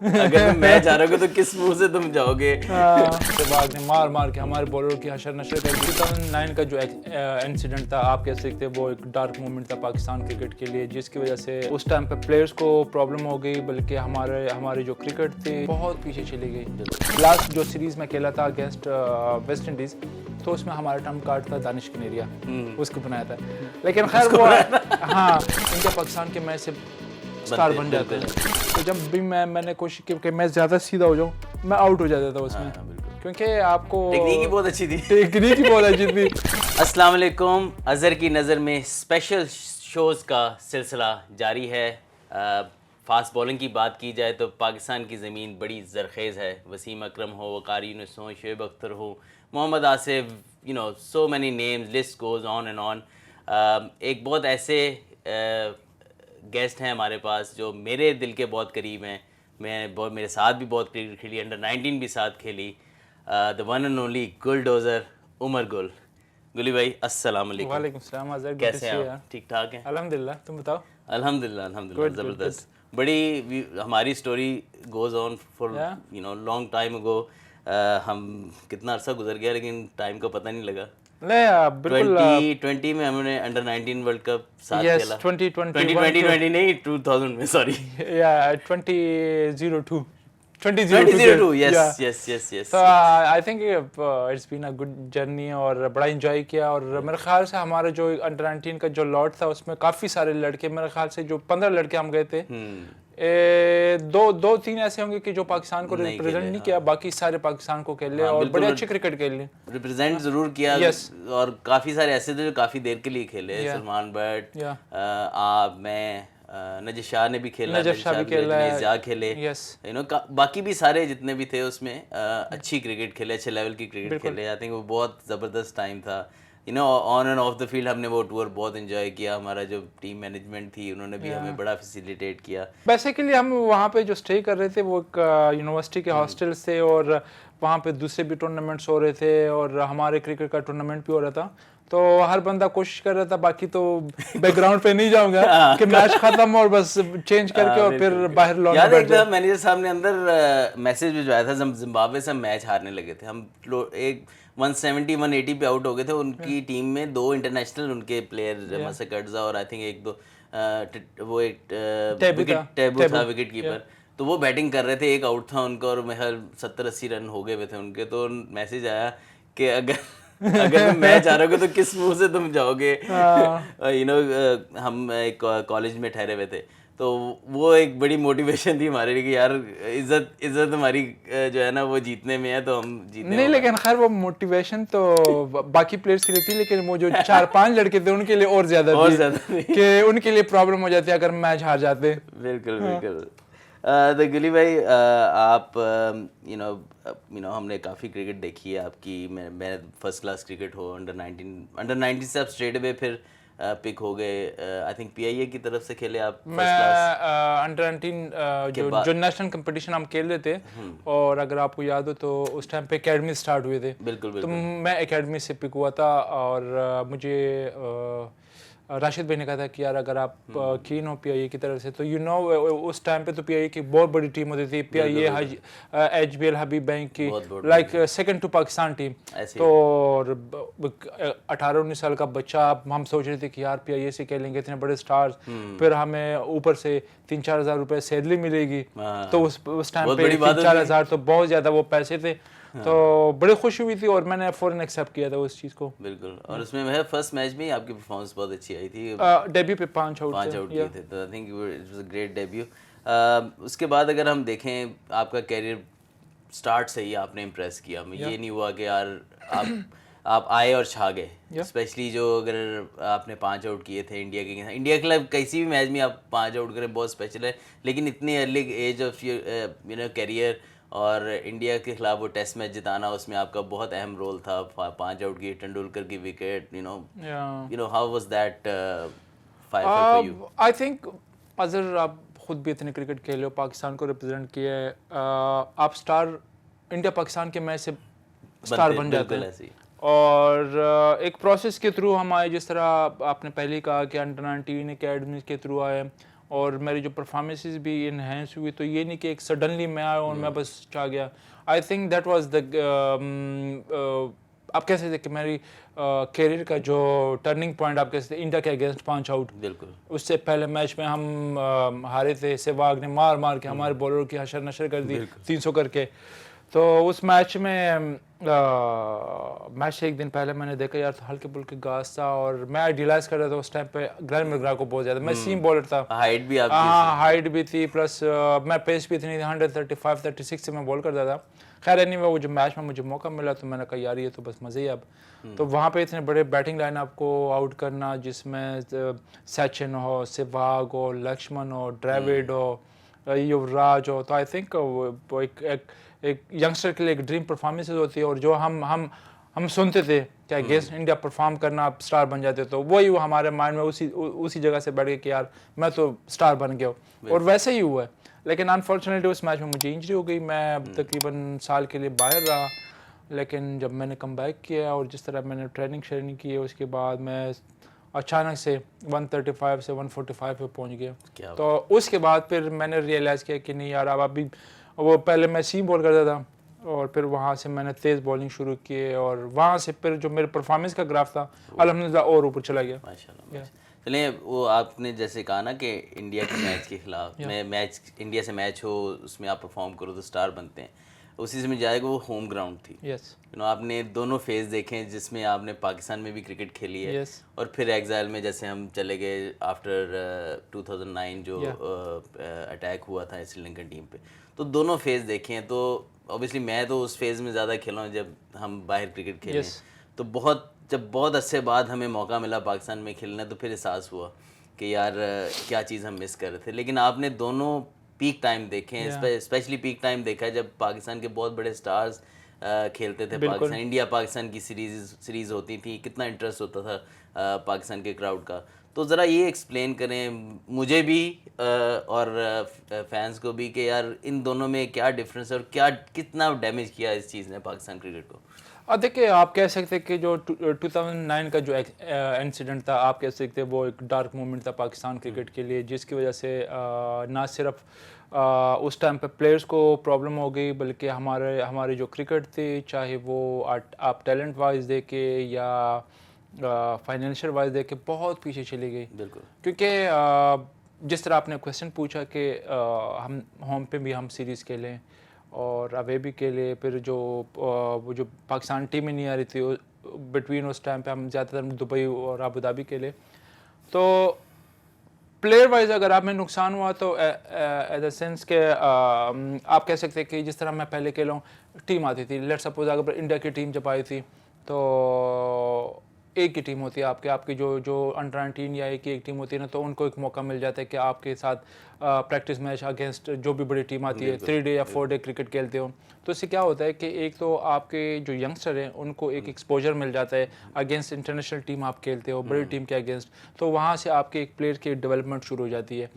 अगर मैच हारोगे तो किस मुंह से तुम जाओगे? सहवाग ने मार मार के हमारे बॉलर की हशर नशर कर दी। 2009 का जो इंसिडेंट था, आप कह सकते हैं वो एक डार्क मोमेंट था पाकिस्तान क्रिकेट के लिए, जिसकी वजह से उस टाइम पे प्लेयर्स को प्रॉब्लम हो गई, बल्कि हमारे जो क्रिकेट थे बहुत पीछे चली गई। लास्ट जो सीरीज में खेला था अगेंस्ट वेस्ट इंडीज, तो उसमें हमारा टर्म कार्ड था दानिश कनेरिया, उसको बनाया था। लेकिन खैर वो हाँ, इंडिया पाकिस्तान के मैच से स्टार बन जाते हैं। तो जब भी मैंने कोशिश की कि मैं ज़्यादा सीधा हो जाऊँ, मैं आउट हो जाता था उसमें। क्योंकि आपको टेक्निक ही बहुत अच्छी थी। टेक्निक ही बहुत अच्छी थी। अस्सलाम वालेकुम। अज़हर की नज़र में स्पेशल शोज़ का सिलसिला जारी है। फास्ट बॉलिंग की बात की जाए तो पाकिस्तान की ज़मीन बड़ी ज़रखेज़ है। वसीम अकरम हो, वकार यूनुस हो, शोएब अख्तर हो, Mohammad Asif, you know so many names, list goes on and on. एक बहुत ऐसे गेस्ट हैं हमारे पास जो मेरे दिल के बहुत करीब हैं। मेरे साथ भी बहुत क्रिकेट खेली, अंडर 19 भी साथ खेली। The one and only Guldozer Umar Gul. गुली भाई अस्सलाम वालेकुम। वालेकुम सलाम अज़हर, कैसे हैं आप? ठीक ठाक हैं? अल्हम्दुलिल्लाह, तुम बताओ। अल्हम्दुलिल्लाह अल्हम्दुलिल्लाह, ज़बरदस्त। बड़ी हमारी story goes on for you know long time ago. हम कितना अरसा गुजर गया लेकिन टाइम का पता नहीं लगा। नहीं बिल्कुल 2020 में हमने अंडर 19 वर्ल्ड कप साथ यस खेला। 2020 नहीं 2000 में, सॉरी। या 2002 2002 यस यस यस यस। तो I think it's been a good journey और बड़ा इंजॉय किया। और मेरे ख्याल से हमारा जो अंडर 19 का जो लॉट था उसमें काफ़ी सारे लड़के, मेरे ख्याल से जो 15 लड़के हम गए थे, दो तीन ऐसे होंगे कि जो पाकिस्तान को रिप्रेजेंट नहीं किया, बाकी सारे पाकिस्तान को खेले और बड़े अच्छे क्रिकेट खेले, रिप्रेजेंट जरूर किया। और काफ़ी सारे ऐसे थे जो काफ़ी देर के लिए खेले। सलमान बट, आप, मैं, नजर शाह ने भी खेला, खेले, यू नो बाकी भी सारे जितने भी थे उसमें अच्छी क्रिकेट खेले, अच्छे लेवल की क्रिकेट खेले। आई थिंक वो बहुत ज़बरदस्त टाइम था। You know on end of the field हमने वो टूर बहुत एंजॉय किया। हमारा जो टीम मैनेजमेंट थी उन्होंने भी हमें बड़ा फैसिलिटेट किया। बेसिकली हम वहाँ पे जो स्टे कर रहे थे वो एक यूनिवर्सिटी के हॉस्टल्स थे और वहाँ पे दूसरे भी टूर्नामेंट्स हो रहे थे और हमारे क्रिकेट का टूर्नामेंट भी हो रहा था। तो हर बंदा कोशिश कर रहा था, बाकी तो बैकग्राउंड पे नहीं जाऊंगा कि मैच खत्म और बस चेंज करके और फिर बाहर लॉन में बैठ जाओ। मैनेजर साहब ने अंदर मैसेज भिजवाया था जब जिम्बाब्वे से मैच हारने लगे थे। हम एक 170 180 पे आउट हो गए थे। उनकी टीम में 2 इंटरनेशनल उनके प्लेयर, मसकर्जा और आई थिंक एक दो वो एक टैबू था विकेट कीपर। तो वो बैटिंग कर रहे थे, एक आउट था उनका और महल 70-80 रन हो गए थे उनके। तो मैसेज आया कि अगर तुम मैच हारोगे तो किस मुंह से तुम जाओगे? यू नो हम एक कॉलेज में ठहरे हुए थे, तो वो एक बड़ी मोटिवेशन थी हमारे लिए कि यार इज्जत हमारी जो है ना वो जीतने में है, तो हम जीतने नहीं। लेकिन खैर वो मोटिवेशन तो बाकी प्लेयर्स के लिए थी, लेकिन वो जो 4-5 लड़के थे उनके लिए और ज्यादा थी कि उनके लिए प्रॉब्लम हो जाती है अगर मैच हार जाते। बिल्कुल बिल्कुल। तो गुली भाई, आप यू नो हमने काफ़ी क्रिकेट देखी है आपकी। मैं फर्स्ट क्लास क्रिकेट हो अंडर 19 से आप स्ट्रेट अवे फिर पिक हो गए। आई थिंक पीआईए की तरफ से खेले आप। मैं अंडर 19 जो नेशनल कंपटीशन हम खेल रहे थे, और अगर आपको याद हो तो उस टाइम पे एकेडमी स्टार्ट हुए थे। बिल्कुल तो मैं एकेडमी से पिक हुआ था और मुझे राशिद भाई ने कहा था कि यार अगर आप कीन हो पीआईए की तरफ से, तो यू नो उस टाइम पे तो पीआईए की बहुत बड़ी टीम होती थी। पीआईए एचबीएल हबीब बैंक की like second to Pakistan team. तो 18-19 साल का बच्चा, हम सोच रहे थे कि यार पीआईए से खेलेंगे, इतने बड़े स्टार्स, फिर हमें ऊपर से 3-4 हज़ार रुपये सैलरी मिलेगी। तो उस टाइम पे 3-4 हज़ार तो बहुत ज़्यादा वो पैसे थे। तो बड़ी खुशी हुई थी और मैंने फौरन एक्सेप्ट किया था उस चीज़ को। बिल्कुल। और उसमें मैं फर्स्ट मैच में ही आपकी परफॉर्मेंस बहुत अच्छी आई थी। डेब्यू पे 5 आउट किए थे, तो I think it was a great debut. उसके बाद अगर हम देखें आपका कैरियर स्टार्ट से ही आपने इम्प्रेस किया। ये नहीं हुआ कि यार आप आए और छा गए। स्पेशली जो अगर आपने 5 आउट किए थे इंडिया के लिए, किसी भी मैच में आप 5 आउट करें बहुत स्पेशल है। लेकिन इतनी early age of you know career और इंडिया के खिलाफ वो टेस्ट मैच जिताना, उसमें आपका बहुत अहम रोल था। 5 आउट की तेंदुलकर की wicket, you know how was that fight for you? I think Azhar, आप खुद भी इतने क्रिकेट खेले हो, पाकिस्तान को रिप्रेजेंट किया है, आप स्टार इंडिया पाकिस्तान के मैच से स्टार बन जाते हैं। और एक प्रोसेस के थ्रू हम आए, जिस तरह आपने पहले कहा कि अंडर 19 अकेडमी के थ्रू आए, और मेरी जो परफॉर्मेंसेस भी इनहेंस हुई। तो ये नहीं कि एक सडनली मैं आया और मैं बस चाह गया। I think that was the आप कह सकते कि मेरी करियर का जो टर्निंग पॉइंट आप कह सकते इंडिया के अगेंस्ट 5 आउट। बिल्कुल। उससे पहले मैच में हम हारे थे, सहवाग ने मार मार के हमारे बॉलर की हशर नशर कर दी 300 करके। तो उस मैच में मैच से एक दिन पहले मैंने देखा यार तो हल्के फुल्के घास था और मैं रियलाइज कर रहा था उस टाइम पे ग्लेन मैकग्रा को बहुत ज़्यादा। मैं सीम बॉलर था, हाइट भी आपकी हाँ हाइट भी थी, प्लस मैं पेस भी इतनी थी, 135-36 से मैं बॉल करता था। खैर एनीवे वो जो मैच में मुझे मौका मिला तो मैंने कहा यार ये तो बस मज़े ही अब। तो वहाँ पे इतने बड़े बैटिंग लाइन आपको आउट करना जिसमें सचिन हो, सहवाग हो, लक्ष्मण हो, द्रविड़ हो, युवराज हो, तो आई थिंक वो एक यंगस्टर के लिए एक ड्रीम परफॉर्मेंसेज होती है। और जो हम सुनते थे कि अगेंस्ट इंडिया परफॉर्म करना आप स्टार बन जाते, तो वही वो हमारे माइंड में उसी जगह से बैठ गया कि यार मैं तो स्टार बन गया हूँ। और वैसे ही हुआ है। लेकिन अनफॉर्चुनेटली उस मैच में मुझे इंजरी हो गई, मैं तकरीबन साल के लिए बाहर रहा। लेकिन जब मैंने कम बैक किया और जिस तरह मैंने ट्रेनिंग की है उसके बाद मैं अचानक से 135 से 145 पे पहुंच गया। तो उसके बाद फिर मैंने रियलाइज़ किया कि नहीं यार अब अभी वो पहले मैं सीम बॉल करता था और फिर वहाँ से मैंने तेज़ बॉलिंग शुरू की और वहाँ से फिर जो मेरे परफॉर्मेंस का ग्राफ था अल्हम्दुलिल्लाह और ऊपर चला गया। माशाल्लाह। चलिए वो आपने जैसे कहा ना कि इंडिया के मैच के खिलाफ मैच इंडिया से मैच हो उसमें आप परफॉर्म करो तो स्टार बनते हैं, उसी से मुझे जाएगा वो होम ग्राउंड थी। आपने दोनों फेज देखे हैं जिसमें आपने पाकिस्तान में भी क्रिकेट खेली है और फिर एग्जाइल में जैसे हम चले गए आफ्टर 2009 जो अटैक हुआ था श्रीलंकन टीम पे, तो दोनों फेज देखे हैं। तो ऑब्वियसली मैं तो उस फेज में ज़्यादा खेला हूँ जब हम बाहर क्रिकेट खेले तो जब बहुत अरसे बाद हमें मौका मिला पाकिस्तान में खेलने तो फिर एहसास हुआ कि यार क्या चीज़ हम मिस कर रहे थे। लेकिन आपने दोनों पीक टाइम देखे हैं, स्पेशली पीक टाइम देखा है जब पाकिस्तान के बहुत बड़े स्टार्स खेलते थे। पाकिस्तान इंडिया पाकिस्तान की सीरीज होती थी, कितना इंटरेस्ट होता था पाकिस्तान के क्राउड का। तो ज़रा ये एक्सप्लेन करें मुझे भी और फैंस को भी कि यार इन दोनों में क्या डिफरेंस है और क्या कितना डैमेज किया इस चीज़ ने पाकिस्तान क्रिकेट को। देखिए आप कह सकते हैं कि जो 2009 का जो इंसिडेंट था आप कह सकते हैं वो एक डार्क मोमेंट था पाकिस्तान क्रिकेट के लिए, जिसकी वजह से ना सिर्फ उस टाइम पे प्लेयर्स को प्रॉब्लम हो गई बल्कि हमारी जो क्रिकेट थी चाहे वो आप टैलेंट वाइज देखे या फाइनेंशियल वाइज देखे बहुत पीछे चली गई। बिल्कुल, क्योंकि जिस तरह आपने क्वेश्चन पूछा कि हम होम पे भी हम सीरीज़ खेलें और अवे भी के लिए, फिर वो जो पाकिस्तान टीम ही नहीं आ रही थी बिटवीन उस टाइम पे हम ज़्यादातर दुबई और अबू धाबी के लिए। तो प्लेयर वाइज अगर आप में नुकसान हुआ तो एज अ सेंस के आप कह सकते हैं कि जिस तरह मैं पहले खेला हूँ टीम आती थी, लेट्स सपोज अगर इंडिया की टीम जब आई थी तो एक ही टीम होती है आपकी जो अंडर 19 या एक टीम होती है ना, तो उनको एक मौका मिल जाता है कि आपके साथ प्रैक्टिस मैच अगेंस्ट जो भी बड़ी टीम आती है 3 डे या 4 डे क्रिकेट खेलते हो। तो इससे क्या होता है कि एक तो आपके जो यंगस्टर हैं उनको एक एक्सपोजर मिल जाता है अगेंस्ट इंटरनेशनल टीम आप खेलते हो बड़ी टीम के अगेंस्ट, तो वहाँ से आपके एक प्लेयर की डेवलपमेंट शुरू हो जाती है।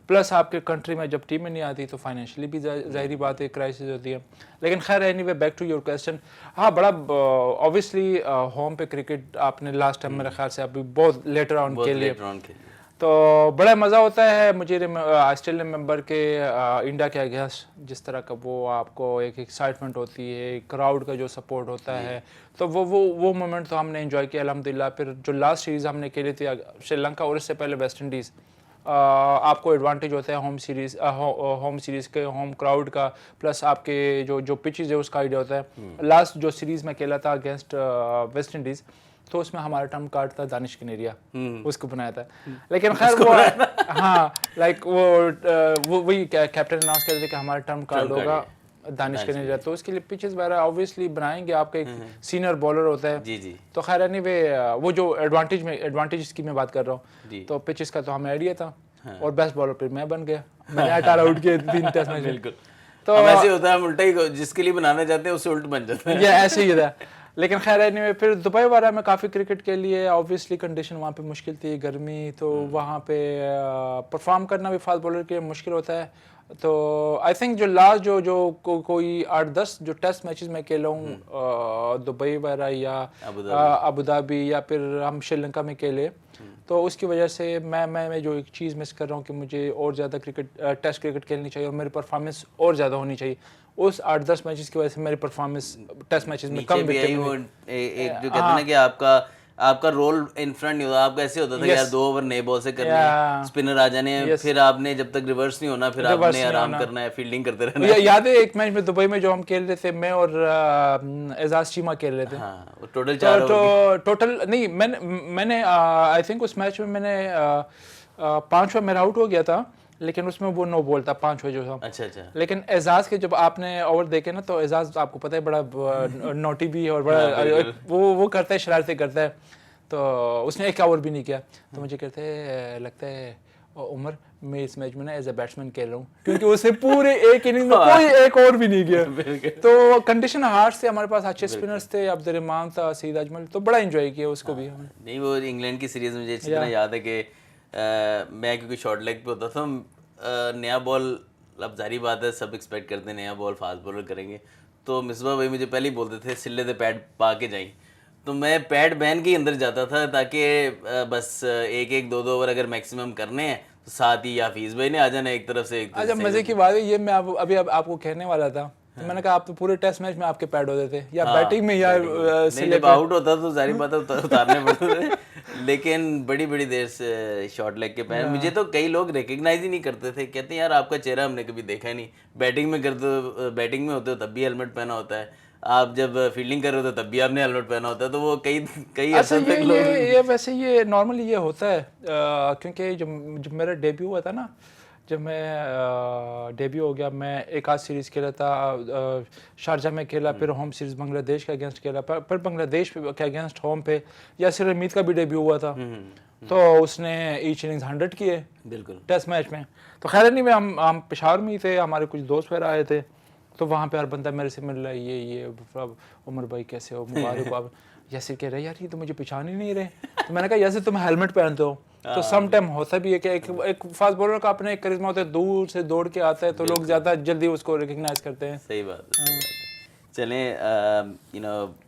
प्लस आपके कंट्री में जब टीमें नहीं आती तो फाइनेंशियली भी ज़ाहिरी बात है क्राइसिस होती है। लेकिन खैर anyway back to your question, हाँ बड़ा ऑब्वियसली होम पे क्रिकेट आपने लास्ट टाइम मेरे ख्याल से अभी बहुत लेटर ऑन के लिए तो बड़ा मज़ा होता है। मुझे आई स्टिल रिमेंबर के इंडिया के अगेंस्ट जिस तरह का वो आपको एक एक्साइटमेंट होती है, क्राउड का जो सपोर्ट होता है, तो वो मोमेंट तो हमने एंजॉय किया अल्हम्दुलिल्लाह। फिर जो लास्ट सीरीज़ हमने खेली थी श्रीलंका और इससे पहले वेस्ट इंडीज़, आपको एडवांटेज होता है होम सीरीज़ के होम क्राउड का, प्लस आपके जो पिचेस है उसका आइडिया होता है। लास्ट जो सीरीज़ में खेला था अगेंस्ट वेस्ट इंडीज़ तो उसमें हमारा टर्म कार्ड था दानिश कनेरिया, उसको बनाया था। लेकिन खैर वो हाँ लाइक वो वही कैप्टन अनाउंस कर रहे थे कि हमारा टर्म कार्ड होगा दानिश कनेरिया, तो उसके लिए पिचेस वगैरह ऑब्वियसली बनाएंगे, आपका एक सीनियर बॉलर होता है। जी। तो खैर एनीवे वो जो एडवांटेज की मैं बात कर रहा हूँ, तो पिचेस का तो हमें आइडिया था और बेस्ट बॉलर फिर मैं बन गया, मैंने 18 आउट किए 3 टेस्ट में। बिल्कुल, तो ऐसे होता है उल्टा ही, जिसके लिए बनाना चाहते हैं उससे उल्ट बन जाता है। ये ऐसे ही था। लेकिन खैर एनीवे फिर दुबई वगैरह में काफ़ी क्रिकेट के लिए ऑब्वियसली कंडीशन वहाँ पे मुश्किल थी, गर्मी, तो वहाँ पे परफॉर्म करना भी फास्ट बॉलर के लिए मुश्किल होता है। तो आई थिंक जो लास्ट कोई 8-10 जो टेस्ट मैचेस मैं खेला हूँ दुबई वगैरह या अबू धाबी या फिर हम श्रीलंका में खेले, तो उसकी वजह से मैं जो एक चीज़ मिस कर रहा हूँ कि मुझे और ज़्यादा टेस्ट क्रिकेट खेलनी चाहिए और मेरी परफॉर्मेंस और ज़्यादा होनी चाहिए। उस 8-10 मैचेस की वजह से मेरी परफॉर्मेंस टेस्ट मैचेस में कम भी आई वो एक जो कहते हैं ना कि आपका रोल इन फ्रंट नहीं होता, आपका ऐसे होता था कि यार 2 ओवर नए बॉल से करने हैं, स्पिनर आ जाने हैं, फिर आपने जब तक रिवर्स नहीं होना फिर आपने आराम करना है, फील्डिंग करते रहना है। याद है एक मैच में दुबई में जो हम खेल रहे थे, मैं और एजाज चीमा खेल रहे थे। हाँ, टोटल 4 ओवर टोटल नहीं, मैंने आई थिंक उस मैच में मैंने 5वां मेरा आउट हो गया था, लेकिन उसमें वो नो बॉल था 5वां जो था। अच्छा। लेकिन एजाज के जब आपने ओवर देखे ना, तो एजाज आपको पता है बड़ा नोटी भी है और बड़ा वो करता है, शरारतें करता है। तो उसने एक ओवर भी नहीं किया, तो मुझे कहते लगता है उमर मैं इस मैच में ना एज ए बैट्समैन खेल रहा हूँ, क्योंकि उसे पूरे एक इनिंग में कोई एक ओवर भी नहीं किया। तो कंडीशन हार्ड थे, हमारे पास अच्छे स्पिनर्स थे, अब्दुर्रहमान था, सईद अजमल, तो बड़ा एंजॉय किया उसको भी हमने। नहीं, वो इंग्लैंड की सीरीज मुझे इसी तरह याद है कि मैं क्योंकि शॉर्ट लेग पे होता था, नया बॉल, अब जारी बात है सब एक्सपेक्ट करते हैं नया बॉल फास्ट बॉलर करेंगे, तो मिसबा भाई मुझे पहले ही बोलते थे सिले दे पैड पा के जाई, तो मैं पैड बैन के अंदर जाता था ताकि बस 1-1 2-2 ओवर अगर मैक्सिमम करने हैं तो साथ ही हाफिज भाई ने आ जाना एक तरफ से एक तरफ से। मजे की बात है ये, मैं अभी आपको कहने वाला था, तो मैंने कहा आप तो पूरे टेस्ट मैच में आपके पैड होते थे या बैटिंग में या जब आउट होता तो जारी बात है उतारने पड़ते थे, लेकिन बड़ी देर से शॉर्ट लेग के पैड मुझे तो कई लोग रिकग्नाइज ही नहीं करते थे, कहते हैं यार आपका चेहरा हमने कभी देखा ही नहीं, बैटिंग में करते बैटिंग में होते हो तब भी हेलमेट पहना होता है, आप जब फील्डिंग कर रहे हो तो तब भी आपने हेलमेट पहना होता है, तो वो कई अच्छा ये वैसे ये नॉर्मली ये होता है क्योंकि जब मेरा डेब्यू हुआ था ना, जब मैं डेब्यू हो गया, मैं एक आध सीरीज़ खेला था, शारजा में खेला, फिर होम सीरीज़ बांग्लादेश के अगेंस्ट खेला, पर बांग्लादेश के अगेंस्ट होम पे यासिर हमीद का भी डेब्यू हुआ था, तो उसने ईच इनिंग्स 100 किए बिल्कुल टेस्ट मैच में। तो खैर नहीं, हम पेशावर में ही थे, हमारे कुछ दोस्त वगैरह आए थे, तो वहाँ पे हर बंदा मेरे से मिल रहा है, ये उमर भाई कैसे हो, मुबारक आप। यासिर कह रहे यार ये तो मुझे पहचान ही नहीं रहे, तो मैंने कहा यासिर तुम हेलमेट पहनते हो, तो सम टाइम होता भी है कि एक फास्ट बॉलर का अपना एक करिश्मा होता है, दूर से दौड़ के आता है तो लोग ज़्यादा जल्दी उसको रिकग्नाइज करते हैं। सही बात है। चलें,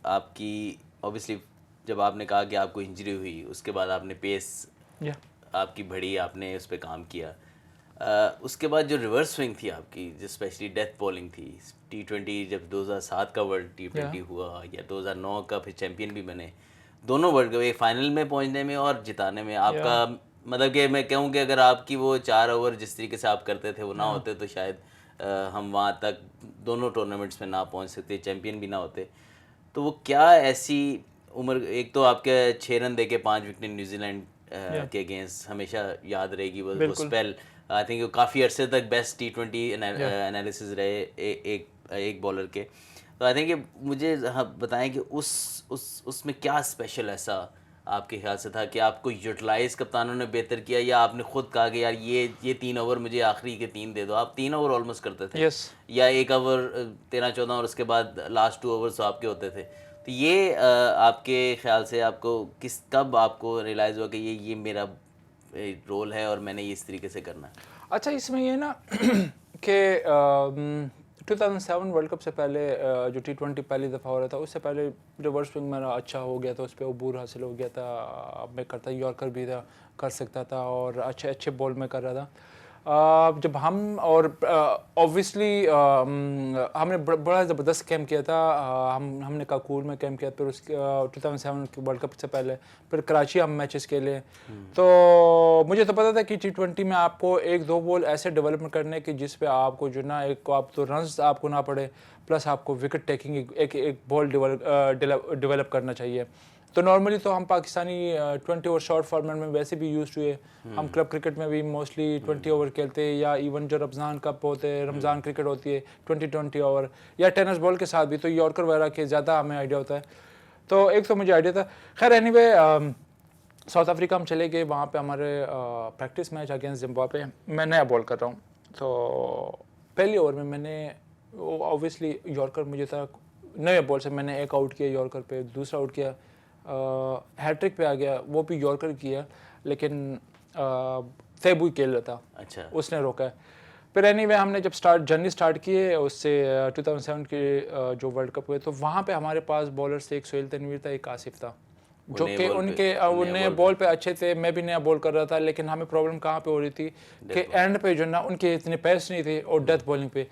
आपकी ऑब्वियसली जब आपने कहा कि आपको इंजरी हुई उसके बाद आपने पेस आपकी बढ़ी, आपने उस पर काम किया, उसके बाद जो रिवर्स स्विंग थी आपकी, जो स्पेशली डेथ बॉलिंग थी, T20 जब 2007 का वर्ल्ड T20 हुआ या 2009 का फिर चैंपियन भी बने, दोनों वर्ल्ड कप एक फाइनल में पहुंचने में और जिताने में आपका मतलब कि मैं कहूँ कि अगर आपकी वो 4 ओवर जिस तरीके से आप करते थे वो ना होते तो शायद हम वहाँ तक दोनों टूर्नामेंट्स में ना पहुँच सकते, चैंपियन भी ना होते। तो वो क्या ऐसी उम्र, एक तो आपके 6 रन दे के 5 विकेट न्यूजीलैंड के अगेंस्ट हमेशा याद रहेगी वो स्पेल, आई थिंक काफ़ी अरसे तक बेस्ट T20 एनालिसिस रहे एक बॉलर के। तो आई थिंक मुझे बताएं कि उसमें क्या स्पेशल ऐसा आपके ख्याल से था कि आपको यूटिलाइज कप्तानों ने बेहतर किया, या आपने खुद कहा कि यार ये 3 ओवर मुझे आखिरी के 3 दे दो, आप 3 ओवर ऑलमोस्ट करते थे या 1 ओवर 13-14 और उसके बाद लास्ट 2 ओवर्स तो आपके होते थे, तो ये आपके ख्याल से आपको कब आपको रियलाइज़ हुआ कि ये मेरा रोल है और मैंने ये इस तरीके से करना है? अच्छा, इसमें ये ना कि 2007 वर्ल्ड कप से पहले जो T20 पहली दफ़ा हो रहा था, उससे पहले रिवर्स स्विंग मेरा अच्छा हो गया था, उस पर अबूर हासिल हो गया था, मैं करता यॉर्कर भी था, कर सकता था और अच्छे बॉल में कर रहा था। जब हम और ऑब्वियसली हमने बड़ा ज़बरदस्त कैम्प किया था, हमने काकूल में कैम्प किया, फिर उसके 2007 के वर्ल्ड कप से पहले फिर कराची हम मैचेस खेले। तो मुझे तो पता था कि T20 में आपको 1-2 बॉल ऐसे डेवलपमेंट करने की जिस पे आपको जो ना एक आप तो रन्स आपको ना पड़े, प्लस आपको विकेट टेकिंग एक बॉल डेवलप करना चाहिए। तो नॉर्मली तो हम पाकिस्तानी 20 ओवर शॉर्ट फॉर्मेट में वैसे भी यूज्ड हुए, हम क्लब क्रिकेट में भी मोस्टली 20 ओवर खेलते हैं, या इवन जो रमज़ान कप होते हैं, रमज़ान क्रिकेट होती है 20 ओवर, या टेनिस बॉल के साथ भी तो यॉर्कर वगैरह के ज़्यादा हमें आइडिया होता है। तो एक तो मुझे आइडिया था। खैर एनीवे साउथ अफ्रीका हम चले गए, वहाँ पे हमारे प्रैक्टिस मैच अगेंस्ट जिम्बाब्वे, मैं नया बॉल कर रहा हूँ, तो पहले ओवर में मैंने ऑब्वियसली यॉर्कर मुझे था, नए बॉल से मैंने एक आउट किया यॉर्कर पे, दूसरा आउट किया, हैट्रिक पे आ गया, वो भी यॉर्कर किया, लेकिन तैबू खेल रहा था, अच्छा, उसने रोका है। फिर एनीवे हमने जब जर्नी स्टार्ट किए उससे 2007 के जो वर्ल्ड कप हुए तो वहाँ पे हमारे पास बॉलर्स थे, एक सोहेल तनवीर था, एक आसिफ था, जो कि वो नए बॉल पे अच्छे थे। मैं भी नया बॉल कर रहा था, लेकिन हमें प्रॉब्लम कहाँ पे हो रही थी कि एंड पे जो ना उनके इतने पैस नहीं थे और डेथ बॉलिंग पे।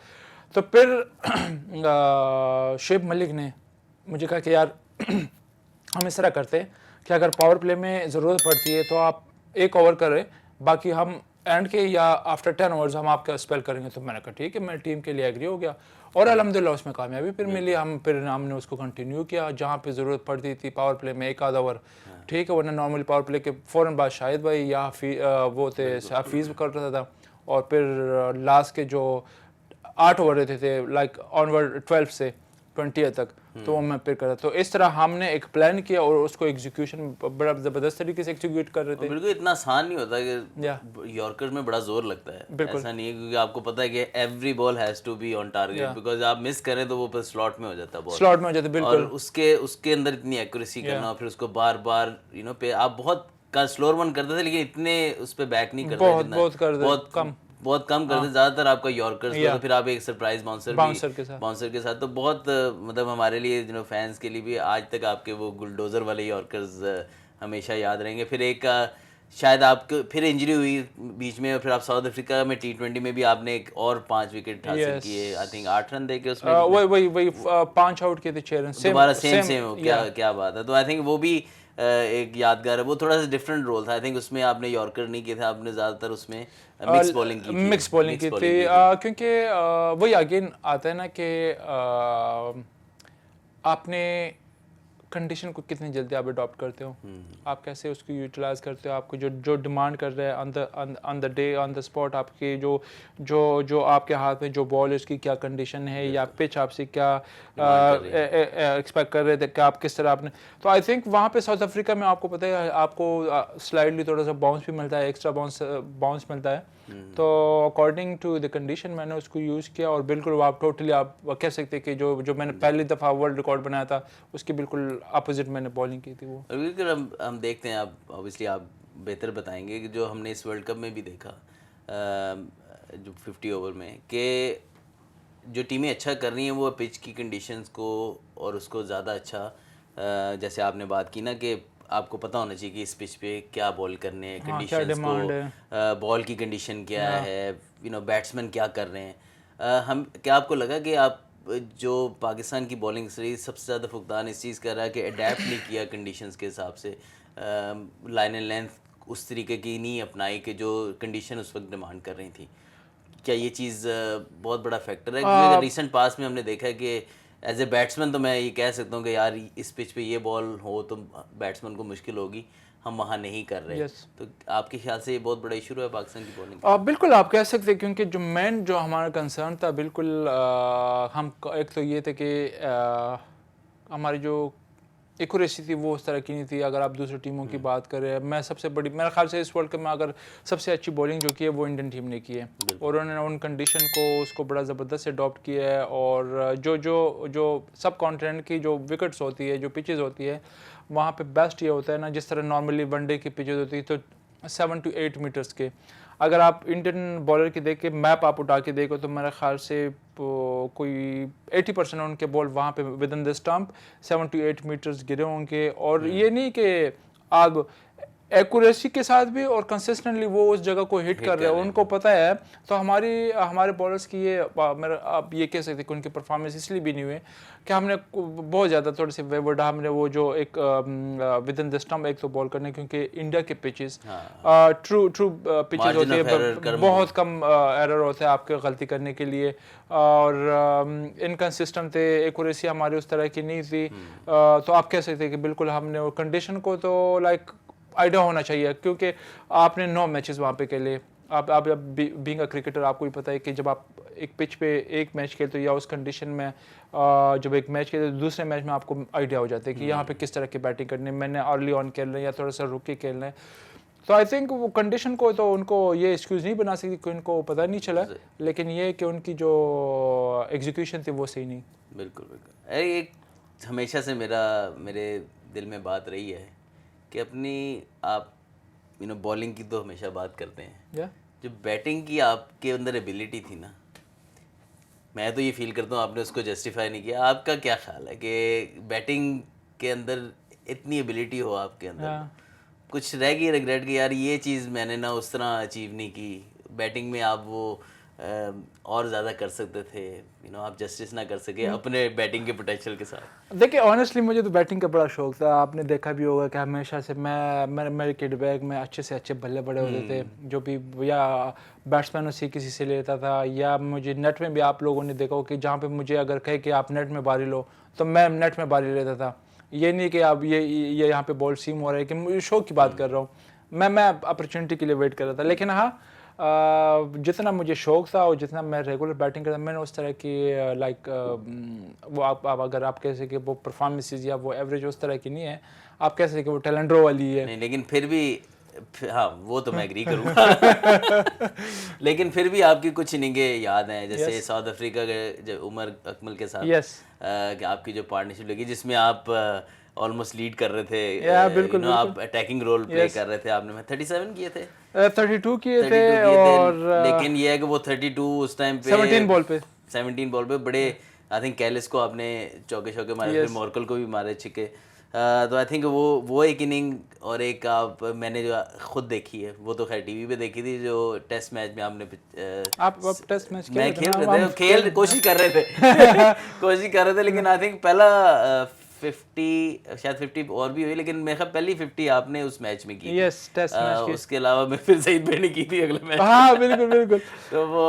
तो फिर शुएब मलिक ने मुझे कहा कि यार हम इस तरह करते हैं कि अगर पावर प्ले में ज़रूरत पड़ती है तो आप एक ओवर करें, बाकी हम एंड के या आफ्टर 10 ओवर्स हम आपका स्पेल करेंगे। तो मैंने कहा ठीक है, मैं टीम के लिए एग्री हो गया और अल्हम्दुलिल्लाह उसमें कामयाबी फिर मिली। फिर हमने उसको कंटिन्यू किया, जहाँ पे ज़रूरत पड़ती थी पावर प्ले में एक आधा ओवर ठीक है, वरना नॉर्मल पावर प्ले के फ़ौरन बाद शाहिद भाई या वो थे हफीज़ कर रहा था। और फिर लास्ट के जो 8 ओवर रहते थे लाइक ऑनवर्ड 12 से 20 तक, तो वो मैं फिर करा। तो इस तरह हमने एक प्लान किया और उसको एग्जीक्यूशन बड़ा ज़बरदस्त तरीके से एग्जीक्यूट कर रहे थे। बिल्कुल इतना आसान नहीं होता कि यॉर्कर में बड़ा जोर लगता है, ऐसा नहीं है, क्योंकि आपको पता है कि every ball has to be on target, because आप मिस करें तो वो फिर स्लॉट में हो जाता है बॉल, स्लॉट में हो जाता है बिल्कुल। और उसके अंदर इतनी एक्यूरेसी करना, फिर उसको बार बार पे आप बहुत स्लोअर वन करते थे, लेकिन इतने उस पर बैक नहीं करते, बहुत कम करते, ज़्यादातर आपका यॉर्कर्स तो फिर आप एक सरप्राइज बाउंसर के साथ तो बहुत मतलब हमारे लिए फैंस के लिए भी आज तक आपके वो बुलडोजर वाले यॉर्कर्स हमेशा याद रहेंगे। फिर एक शायद आपको फिर इंजरी हुई बीच में, और फिर आप साउथ अफ्रीका में T20 में भी आपने एक और 5 विकेट हासिल किए, आई थिंक 8 रन देके उसमें वही 5 आउट किए थे, 6 रन दोबारा सेम क्या बात है। तो आई थिंक वो भी एक यादगार है, वो थोड़ा सा डिफरेंट रोल था। आई थिंक उसमें आपने यॉर्कर नहीं किए थे, आपने ज़्यादातर उसमें मिक्स बॉलिंग की थी, क्योंकि वही अगेन आता है ना कि आपने कंडीशन को कितनी जल्दी आप अडॉप्ट करते हो, आप कैसे उसको यूटिलाइज करते हो, आपको जो डिमांड कर रहे हैं on the day on the spot, आपके जो आपके हाथ में जो बॉल है उसकी क्या कंडीशन है या पिच आपसे क्या एक्सपेक्ट कर रहे थे कि आप किस तरह आपने। तो आई थिंक वहाँ पे साउथ अफ्रीका में आपको पता है आपको स्लाइडली थोड़ा सा बाउंस भी मिलता है, एक्स्ट्रा बाउंस मिलता है। तो अकॉर्डिंग टू द कंडीशन मैंने उसको यूज़ किया और बिल्कुल आप टोटली आप कह सकते हैं कि जो मैंने पहली दफ़ा वर्ल्ड रिकॉर्ड बनाया था उसकी बिल्कुल अपोजिट मैंने बॉलिंग की थी वो। बिल्कुल हम देखते हैं, आप ऑब्वियसली आप बेहतर बताएंगे कि जो हमने इस वर्ल्ड कप में भी देखा जो 50 ओवर में, कि जो टीमें अच्छा कर रही हैं वो पिच की कंडीशंस को और उसको ज़्यादा अच्छा, जैसे आपने बात की ना कि आपको पता होना चाहिए कि इस पिच पे क्या बॉल करने हैं, कंडीशंस को, बॉल की कंडीशन क्या है, बैट्समैन क्या कर रहे हैं। हम क्या आपको लगा कि आप जो पाकिस्तान की बॉलिंग से सबसे ज़्यादा फुकदान इस चीज़ कर रहा है कि अडेप्ट नहीं किया कंडीशंस के हिसाब से, लाइन एंड लेंथ उस तरीके की नहीं अपनाई कि जो कंडीशन उस वक्त डिमांड कर रही थी? क्या ये चीज़ बहुत बड़ा फैक्टर है? क्योंकि रिसेंट पास में हमने देखा है कि एज ए बैट्समैन तो मैं ये कह सकता हूँ कि यार इस पिच पे ये बॉल हो तो बैट्समैन को मुश्किल होगी, हम वहाँ नहीं कर रहे। तो आपके ख्याल से ये बहुत बड़ा इशू है पाकिस्तान की बॉलिंग? बिल्कुल आप कह सकते हैं, क्योंकि जो हमारा कंसर्न था बिल्कुल हम एक तो ये थे कि हमारी जो एक्यूरेसी थी वो उस तरह की नहीं थी। अगर आप दूसरी टीमों की बात करें, मेरे ख्याल से इस वर्ल्ड कप में अगर सबसे अच्छी बॉलिंग जो की है वो इंडियन टीम ने की है और उन्होंने उन कंडीशन को उसको बड़ा ज़बरदस्त अडॉप्ट किया है। और जो सब कॉन्टिनेंट की जो विकेट्स होती है, जो पिचेस होती है, वहाँ पे बेस्ट ये होता है ना, जिस तरह नॉर्मली वनडे की पिचेस होती है तो 7 to 8 मीटर्स के, अगर आप इंडियन बॉलर की देख के मैप आप उठा के देखो तो मेरे ख्याल से कोई 80% उनके बॉल वहाँ पे within the stump 7 to 8 metres गिरे होंगे। और ये नहीं कि आप एक्यूरेसी के साथ भी और कंसिस्टेंटली वो उस जगह को हिट कर रहे हैं, उनको पता है। तो हमारे बॉलर्स की ये आप ये कह सकते हैं कि उनकी परफॉर्मेंस इसलिए भी नहीं हुई कि हमने बहुत ज़्यादा थोड़े से वेवर्ड हमने वो जो एक विद इन द स्टंप एक तो बॉल करने, क्योंकि इंडिया के पिचेस ट्रू पिचेस होते हैं, बहुत कम एरर होता है आपके गलती करने के लिए, और इनकंसिस्टेंट थे, एक्यूरेसी हमारी उस तरह की नहीं थी। तो आप कह सकते हैं कि बिल्कुल हमने कंडीशन को तो लाइक आइडिया होना चाहिए, क्योंकि आपने 9 मैचेस वहाँ पे खेले। आप बीइंग अ क्रिकेटर आपको भी पता है कि जब आप एक पिच पे एक मैच खेलते हो या उस कंडीशन में जब एक मैच खेलते हो दूसरे मैच में आपको आइडिया हो जाता है कि यहाँ पे किस तरह की बैटिंग करनी है, मैंने अर्ली ऑन खेलना है या थोड़ा सा रुक के खेलना है। तो आई थिंक वो कंडीशन को तो उनको ये एक्सक्यूज़ नहीं बना सकती कि उनको पता नहीं चला, लेकिन ये कि उनकी जो एग्जीक्यूशन थी वो सही नहीं। बिल्कुल एक हमेशा से मेरे दिल में बात रही है कि अपनी आप बॉलिंग की तो हमेशा बात करते हैं, जो बैटिंग की आपके अंदर एबिलिटी थी ना, मैं तो ये फील करता हूँ आपने उसको जस्टिफाई नहीं किया। आपका क्या ख्याल है कि बैटिंग के अंदर इतनी एबिलिटी हो आपके अंदर, कुछ रह गई रिग्रेट कि यार ये चीज़ मैंने ना उस तरह अचीव नहीं की, बैटिंग में आप वो और ज़्यादा कर सकते थे, आप जस्टिस ना कर सके अपने बैटिंग के पोटेंशियल के साथ? देखिए ऑनेस्टली मुझे तो बैटिंग का बड़ा शौक था। आपने देखा भी होगा कि हमेशा से मेरे किड बैग में अच्छे से अच्छे बल्ले बड़े होते थे, जो भी या बैट्समैनों से किसी से लेता था, या मुझे नेट में भी आप लोगों ने देखा हो कि जहाँ पे मुझे अगर कहे कि आप नेट में बारी लो तो मैं नेट में बारी लेता था। ये नहीं कि आप ये यहाँ पे बॉल सीम हो रहा है, कि मुझे शौक की बात कर रहा हूँ, मैं अपॉर्चुनिटी के लिए वेट कर रहा था। लेकिन हाँ, जितना मुझे शौक था और जितना मैं रेगुलर बैटिंग करता, मैंने उस तरह की वो आप अगर आप कह सकें कि वो परफॉर्मेंसेस या वो एवरेज उस तरह की नहीं है, आप कह सकें कि वो टैलेंट्रो वाली है। नहीं, लेकिन फिर भी हाँ, वो तो मैं एग्री करूँगा। लेकिन फिर भी आपकी कुछ इनिंगें याद हैं, जैसे साउथ अफ्रीका के जब उमर अकमल के साथ कि आपकी जो पार्टनरशिप लगी जिसमें आप ऑलमोस्ट लीड कर रहे थे, बिल्कुल, आप अटैकिंग रोल प्ले कर रहे थे, आपने 37 किए थे, 32 किए थे, और लेकिन ये है कि वो 32 उस टाइम पे 17 बॉल पे बड़े, आई थिंक कैलिस को आपने चौके मारे, फिर मॉर्कल को भी मारे छिके। तो आई थिंक वो एक इनिंग और एक आप मैंने जो खुद देखी है, वो तो खैर टीवी पे देखी थी, जो टेस्ट मैच में आपने आप टेस्ट मैच मैं खेल कोशिश कर रहे थे लेकिन आई थिंक पहला 50 शायद 50 और भी हुई, लेकिन मेरे ख्याल पहली 50 आपने उस मैच में की। यस, टेस्ट मैच की। उसके अलावा मैं फिर सईद भाई ने की थी अगले मैच। हाँ बिल्कुल। तो वो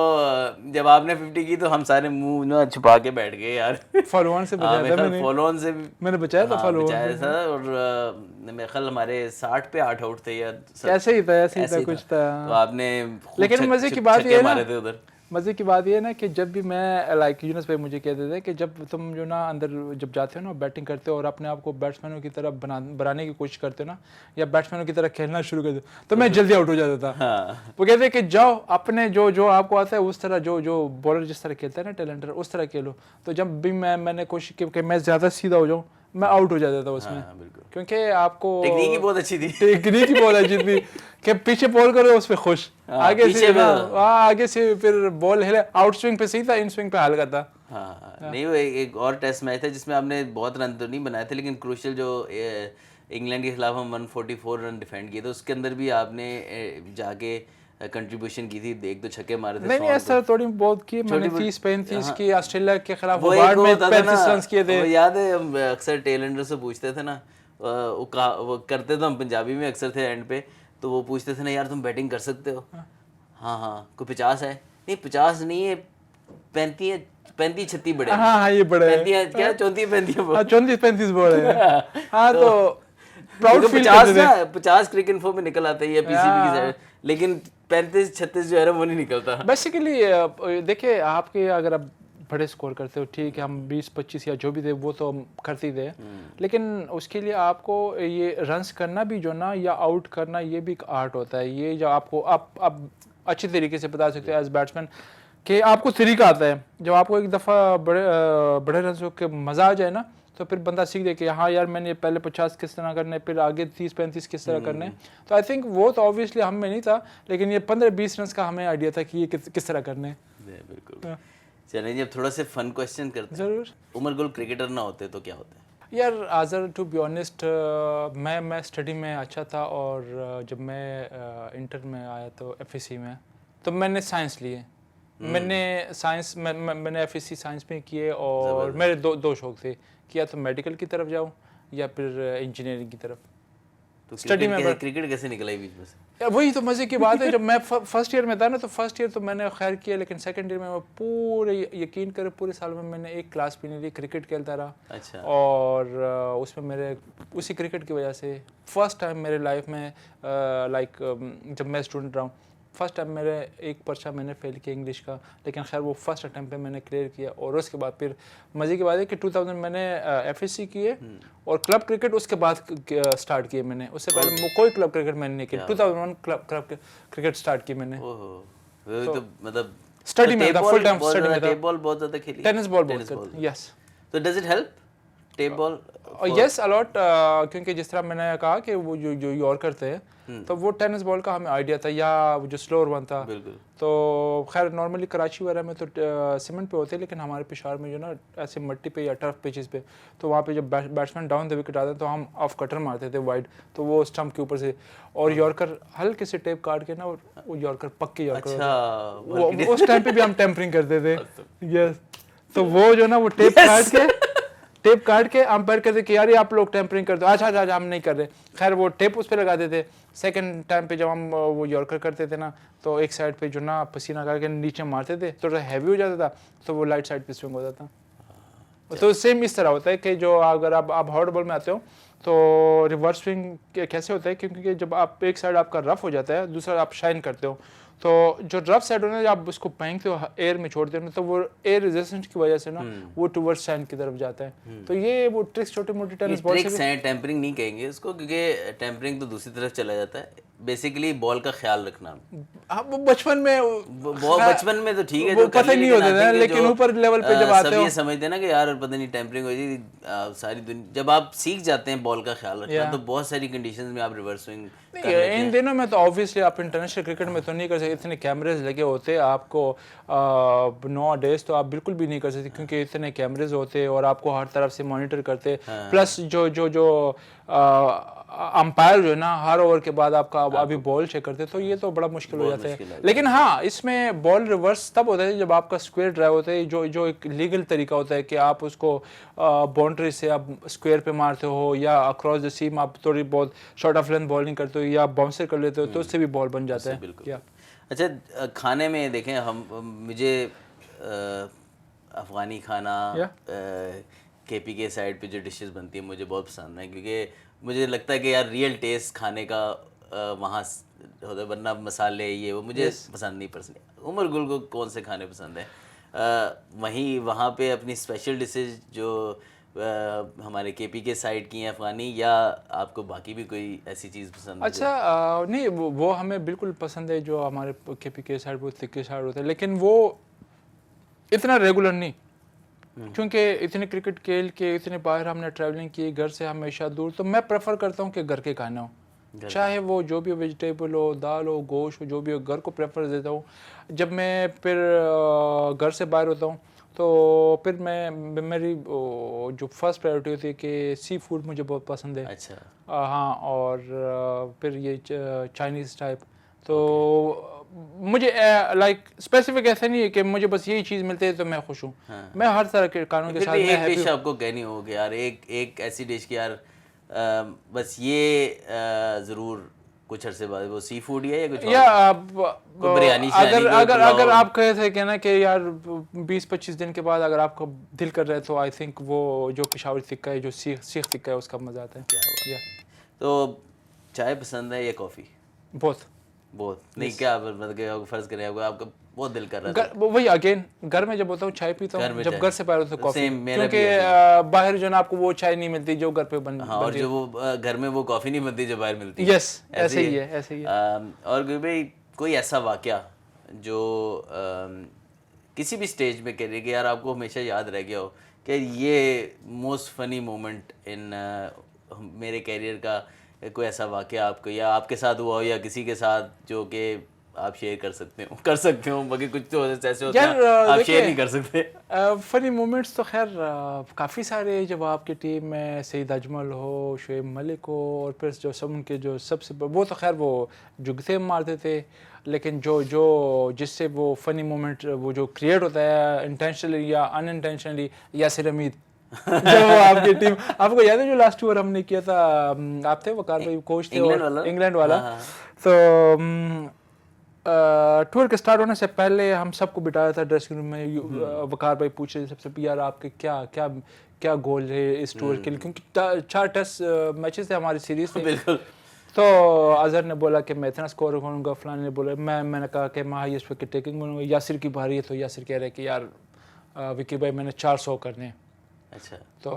जब आपने 50 की तो हम सारे मुंह ना छुपा के बैठ गए यार। फॉलोअन से बचाया था फॉलोअन से मैंने बचाया था, बचाया था, और मेरे ख्याल हमारे 60 पे 8 आउट थे या ऐसे ही था कुछ था। तो आपने लेकिन मजे की बात ये मारे थे उधर। मज़े की बात ये है ना कि जब भी मैं यूनुस भाई मुझे कहते थे कि जब तुम जो ना अंदर जब जाते हो ना, बैटिंग करते हो और अपने आप को बैट्समैनों की तरफ बनाने की कोशिश करते हो ना, या बैट्समैनों की तरह खेलना शुरू कर दो, तो मैं जल्दी आउट हो जाता था। हाँ। वो कहते हैं कि जाओ अपने जो आपको आता है उस तरह, जो बॉलर जिस तरह खेलता है ना टैलेंटर, उस तरह खेलो। तो जब भी मैंने कोशिश की कि मैं ज़्यादा सीधा हो जाऊँ, मैं आउट हो जाता था उसमें। हाँ, क्योंकि आपको टेक्निक ही बहुत अच्छी थी, कि पीछे बॉल करो उस पे खुश, आगे से फिर बॉल हिले, आउट स्विंग पे सही था, इन स्विंग पे हल्का था। हाँ, नहीं वो एक और टेस्ट मैच था जिसमें आपने बहुत रन तो नहीं बनाए थे, लेकिन क्रूशियल जो इंग्लैंड के खिलाफ हम 144 रन डिफेंड किए थे, उसके अंदर भी आपने जाके कंट्रीब्यूशन की थी, एक दो छक्के मारे थे। नहीं ऐसा थोड़ी बहुत की मैंने, 30-35 की ऑस्ट्रेलिया के खिलाफ वार्ड में 35 रन किए थे। याद है हम अक्सर टेलेंडर से पूछते थे ना, वो करते तो हम पंजाबी में अक्सर थे एंड पे, तो वो पूछते थे ना यार तुम बैटिंग कर सकते हो? हाँ कोई 50 है? नहीं 50 नहीं है, 35-36 बड़े। हाँ ये बड़े क्या 34-35 बड़े। हाँ तो प्राउड फील करते थे। 50 क्रिकेट इन्फो में निकल आते हैं पीसीबी की साइड, लेकिन 35-36 जो है वो नहीं निकलता। बेसिकली देखिए, आपके अगर आप बड़े स्कोर करते हो, ठीक है, हम 20-25 या जो भी थे वो तो हम करते ही थे, लेकिन उसके लिए आपको ये रन्स करना भी जो ना, या आउट करना, ये भी एक आर्ट होता है। ये जो आपको आप अच्छी तरीके से बता सकते हो एज बैट्समैन कि आपको तरीका आता है। जब आपको एक दफ़ा बड़े रन के मज़ा आ जाए ना, तो फिर बंदा सीख दे कि हाँ यार मैंने पहले 50 किस तरह करने, फिर आगे 30-35 किस तरह करने। तो आई थिंक वो तो ऑब्वियसली हम में नहीं था, लेकिन ये 15-20 रन का हमें आइडिया था कि ये किस तरह करने। बिल्कुल। चलिए अब थोड़ा से फन क्वेश्चन करते हैं। ज़रूर। उमर गुल क्रिकेटर ना होते तो क्या होता है? यार आज़र टू बी ऑनेस्ट, मैं स्टडी में अच्छा था, और जब मैं इंटर में आया तो एफएससी में, तो मैंने साइंस लिए। मैंने एफएससी साइंस में किए, और मेरे दो शौक थे कि या तो मेडिकल की तरफ जाऊँ या फिर इंजीनियरिंग की तरफ। तो स्टडी में क्रिकेट कैसे निकला बीच में से? वही तो मज़े की बात है। जब मैं फर्स्ट ईयर में था ना, तो फर्स्ट ईयर तो मैंने खैर किया, लेकिन सेकंड ईयर में पूरे यकीन करे पूरे साल में मैंने एक क्लास भी नहीं ली, क्रिकेट खेलता रहा। अच्छा। और उसमें मेरे उसी क्रिकेट की वजह से फर्स्ट टाइम मेरे लाइफ में जब मैं स्टूडेंट रहा हूँ, फर्स्ट टाइम मेरे एक पर्चा मैंने फेल किया इंग्लिश का, लेकिन खैर वो फर्स्ट अटैम्प्ट पे मैंने क्लियर किया। और उसके बाद फिर मज़े की बात है कि 2000 मैंने एफएससी किए, और क्लब क्रिकेट उसके बाद स्टार्ट किए मैंने। उससे पहले कोई क्लब क्रिकेट मैंने नहीं किया। 2001 क्लब क्रिकेट स्टार्ट की मैंने। तो मतलब स्टडी में था, फुल टाइम स्टडी में था। टेप बॉल बहुत ज़्यादा खेली? टेनिस बॉल बहुत। यस। तो does it help tape ball? Yes a lot, क्योंकि जिस तरह मैंने कहा कि वो जो जो यॉर्कर थे तो वो टेनिस बॉल का हमें आइडिया था, या वो जो स्लोअर वन था। बिल्कुल। तो खैर नॉर्मली कराची वगैरह में तो सीमेंट पे होते हैं, लेकिन हमारे पेशावर में जो ना ऐसे मिट्टी पे या टर्फ पिचेस पे, तो वहाँ पे जब बैट्समैन डाउन द विकेट आते तो हम ऑफ कटर मारते थे वाइड, तो वो स्टंप के ऊपर से, और यॉर्कर हल्के से टेप काट के ना वो यॉर्कर पक्के यॉर्कर अच्छा, उस टाइम पे भी हम टेम्परिंग करते थे। यस, तो वो जो ना वो टेप काट के अंपायर कहते कि यार ये आप लोग टेम्परिंग कर दो, अच्छा अच्छा हम नहीं कर रहे। खैर वो टेप उस पर लगाते थे। सेकंड टाइम पे जब हम वो यॉर्कर करते थे ना, तो एक साइड पे जो ना पसीना करके नीचे मारते थे, थोड़ा हैवी हो जाता था, तो वो लाइट साइड पे स्विंग होता था। तो सेम इस तरह होता है कि जो अगर आप हॉट बॉल में आते हो तो रिवर्स स्विंग कैसे होता है, क्योंकि जब आप एक साइड आपका रफ हो जाता है, दूसरा आप शाइन करते हो, तो जो रफ साइड होना, जब आप उसको फेंकते हो एयर में छोड़ते हो ना, तो वो एयर रेजिस्टेंस की वजह से ना वो टुवर्ड्स शाइन की तरफ जाता है। तो ये वो ट्रिक्स छोटी मोटी टेनिस बॉल ट्रिक्स हैं, टेम्परिंग नहीं कहेंगे इसको, क्योंकि टेम्परिंग तो दूसरी तरफ चला जाता है। बेसिकली बॉल का ख्याल रखना, वो बचपन में बचपन में तो ठीक है, वो पता नहीं होता था, लेकिन ऊपर लेवल पे जब आते हो ये समझते हैं ना कि यार पता नहीं टेम्परिंग हो जाती सारी दुनिया। जब आप सीख जाते हैं बॉल का ख्याल रखना, तो बहुत सारी कंडीशंस में आप रिवर्स स्विंग इन दिनों में तो ऑब्वियसली आप इंटरनेशनल क्रिकेट में तो नहीं कर सकते, इतने कैमरेज लगे होते आपको, नो डेज तो आप बिल्कुल भी नहीं कर सकते, क्योंकि इतने कैमरेज होते और आपको हर तरफ से मॉनिटर करते। प्लस जो अंपायर जो है ना हर ओवर के बाद आपका अभी बॉल चेक करते, तो ये तो बड़ा मुश्किल हो जाता है। लेकिन हाँ, इसमें बॉल रिवर्स तब होता है जब आपका स्क्वायर ड्राइव होता है, जो एक लीगल तरीका होता है कि आप उसको बाउंड्री से आप स्क्वायर पे मारते हो, या अक्रॉस द सीम आप थोड़ी बहुत शॉर्ट ऑफ लेंथ बॉलिंग करते हो, या बाउंसर कर लेते हो, तो उससे भी बॉल बन जाता है। बिल्कुल। अच्छा, खाने में देखें मुझे अफ़गानी खाना, केपी के साइड पे जो डिशेस बनती है मुझे बहुत पसंद है, क्योंकि मुझे लगता है कि यार रियल टेस्ट खाने का वहाँ होता है, वरना मसाले ये वो मुझे पसंद नहीं। पर्सनली उमर गुल को कौन से खाने पसंद है? वहीं वहाँ पे अपनी स्पेशल डिशेज जो हमारे केपी के साइड की हैं अफ़गानी, या आपको बाकी भी कोई ऐसी चीज़ पसंद है? अच्छा, नहीं वो हमें बिल्कुल पसंद है, जो हमारे केपी के साइड वो तिक्के साइड होता है, लेकिन वो इतना रेगुलर नहीं, क्योंकि इतने क्रिकेट खेल के इतने बाहर हमने ट्रैवलिंग की, घर से हमेशा दूर, तो मैं प्रेफर करता हूँ कि घर के खाना हो, चाहे वो जो भी हो, वेजिटेबल हो, दाल हो, गोश्त हो, जो भी हो, घर को प्रेफर देता हूँ। जब मैं फिर घर से बाहर होता हूँ तो फिर मेरी जो फर्स्ट प्रायोरिटी होती है कि सी फूड मुझे बहुत पसंद है। अच्छा। हाँ, और फिर ये चाइनीज़ टाइप, तो मुझे लाइक स्पेसिफिक ऐसा नहीं है कि मुझे बस यही चीज़ मिलती है तो मैं खुश हूँ। मैं हर तरह के कानून के साथ एक डिश आपको कहनी हो कि यार एक ऐसी डिश की यार बस ये ज़रूर कुछ अरसे बाद वो सी फूड है, या कुछ या बिरयानी, अगर आप कहे थे कि ना कि यार 20-25 दिन के बाद अगर आपका दिल कर रहा है, तो आई थिंक वो जो पेशावरी तिक्का है, जो सीख तिक्का है, उसका मज़ा आता है। क्या बात। तो चाय पसंद है या कॉफ़ी? बहुत नहीं, क्या मतलब फ़र्ज़ करें आपका बहुत दिल कर रहा है, वही अगेन घर में जब होता हूँ चाय पीता हूँ, जब घर से बाहर होता हूँ कॉफ़ी, क्योंकि बाहर जो ना आपको वो चाय नहीं मिलती जो घर पे बनती है, और जो वो घर में वो कॉफ़ी नहीं बनती जो बाहर मिलती है। यस, ऐसे ही है। और भाई कोई ऐसा वाक़या जो किसी भी स्टेज में कह रही कि यार आपको हमेशा याद रह गया हो कि ये मोस्ट फ़नी मोमेंट इन मेरे कैरियर का, कोई ऐसा वाक़या आपको या आपके साथ हुआ हो, या किसी के साथ, जो कि आप शेयर कर सकते हो बाकी कुछ तो ऐसे होते हैं आप शेयर नहीं कर सकते। फ़नी मोमेंट्स तो खैर काफ़ी सारे, जब आपकी टीम में सईद अजमल हो, शुएब मलिक हो, और फिर जो सब उनके जो सबसे वो तो खैर वो जुगते मारते थे, लेकिन जो जिससे वो फ़नी मोमेंट वो जो क्रिएट होता है इंटेंशनली या अनइंटेंशनली, यासिर हमीद जब आपकी टीम, आपको याद है जो लास्ट ओवर हमने किया था, आप थे वकार भाई कोच थे, इंग्लैंड वाला, तो टूर के स्टार्ट होने से पहले हम सबको बिठाया था ड्रेसिंग रूम में, वकार भाई पूछ रहे सबसे यार आपके क्या गोल है इस टूर के लिए, क्योंकि 4 टेस्ट मैचेस थे हमारी सीरीज में। बिल्कुल। तो अजहर ने बोला कि मैं इतना स्कोर करूँगा, फलान ने बोला मैंने कहा कि मैं हाईएस्ट विकेट टेकिंग बनूंगा। यासिर की बारी है, तो यासिर कह रहे कि यार विकी भाई मैंने 400 करने हैं। अच्छा। तो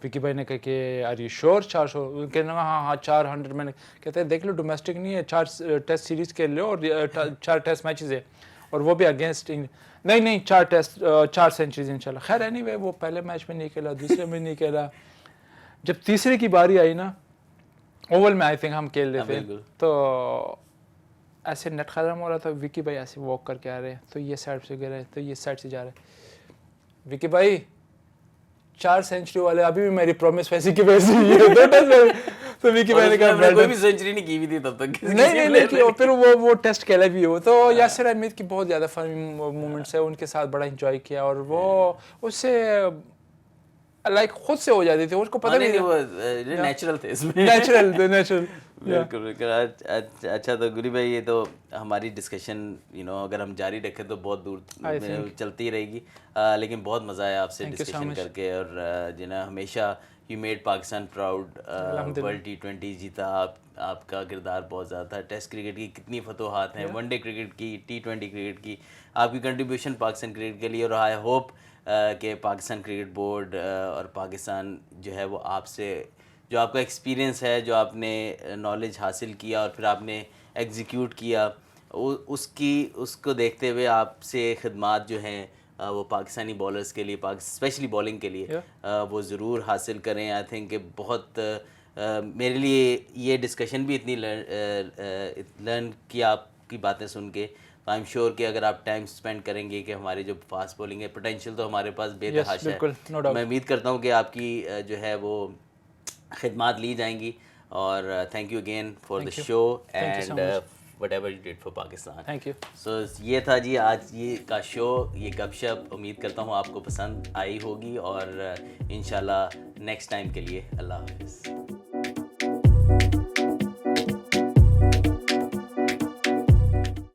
विकी भाई ने कहा कि आर यू श्योर 400? कहना हाँ 400। मैंने कहते हैं देख लो डोमेस्टिक नहीं है, 4 टेस्ट सीरीज़ खेल लो और 4 टेस्ट मैचेस है, और वो भी अगेंस्ट नहीं 4 टेस्ट 4 सेंचुरीज इंशाल्लाह। खैर एनीवे वो पहले मैच में नहीं खेला, दूसरे में नहीं खेला, जब तीसरे की बारी आई ना ओवल में आई थिंक हम खेल रहे थे, तो ऐसे नेट ख़त्म हो रहा था, विकी भाई ऐसे वॉक करके आ रहे हैं, तो ये साइड से गिर रहे, तो ये साइड से जा रहे, विकी भाई 4 सेंचुरी वाले अभी भी मेरी प्रॉमिस वैसी की वैसी ही है। तो विकी भाई ने कहा कोई भी सेंचुरी नहीं की हुई थी तब तक, नहीं की, और फिर वो टेस्ट खेला भी हो, तो यासिर अहमद की बहुत ज़्यादा फनी मोमेंट्स है, उनके साथ बड़ा इंजॉय किया, और वो उससे लाइक खुद से हो जाती थी, उसको पता नहीं वो नेचुरल थे इसमें, नेचुरल बिल्कुल। अच्छा, तो गुरी भाई ये तो हमारी डिस्कशन अगर हम जारी रखें तो बहुत दूर चलती रहेगी, लेकिन बहुत मज़ा आया आपसे डिस्कशन करके, और जिन्हें हमेशा you made Pakistan proud, world T20 जीता, आपका किरदार बहुत ज़्यादा था, टेस्ट क्रिकेट की कितनी फतोहात हैं, वनडे क्रिकेट की, T20 क्रिकेट की, आपकी कंट्रीब्यूशन पाकिस्तान क्रिकेट के लिए, और आई होप कि पाकिस्तान क्रिकेट बोर्ड और पाकिस्तान जो है वो आपसे जो आपका एक्सपीरियंस है, जो आपने नॉलेज हासिल किया और फिर आपने एग्जीक्यूट किया, उसको देखते हुए आपसे खिदमात जो हैं वो पाकिस्तानी बॉलर्स के लिए, स्पेशली बॉलिंग के लिए वो ज़रूर हासिल करें। आई थिंक कि बहुत मेरे लिए ये डिस्कशन भी इतनी लर्न किया आपकी बातें सुन के, आई एम श्योर कि अगर आप टाइम स्पेंड करेंगे कि हमारी जो फास्ट बॉलिंग है, पोटेंशियल तो हमारे पास बेतहाशा है, मैं उम्मीद करता हूँ कि आपकी जो है वो खिदमात ली जाएंगी, और thank you again for the show and whatever you did for Pakistan. Thank you. So ये था जी आज ये का शो, ये गपशप, उम्मीद करता हूँ आपको पसंद आई होगी, और इंशाल्लाह नेक्स्ट टाइम के लिए अल्लाह हाफ़िज़।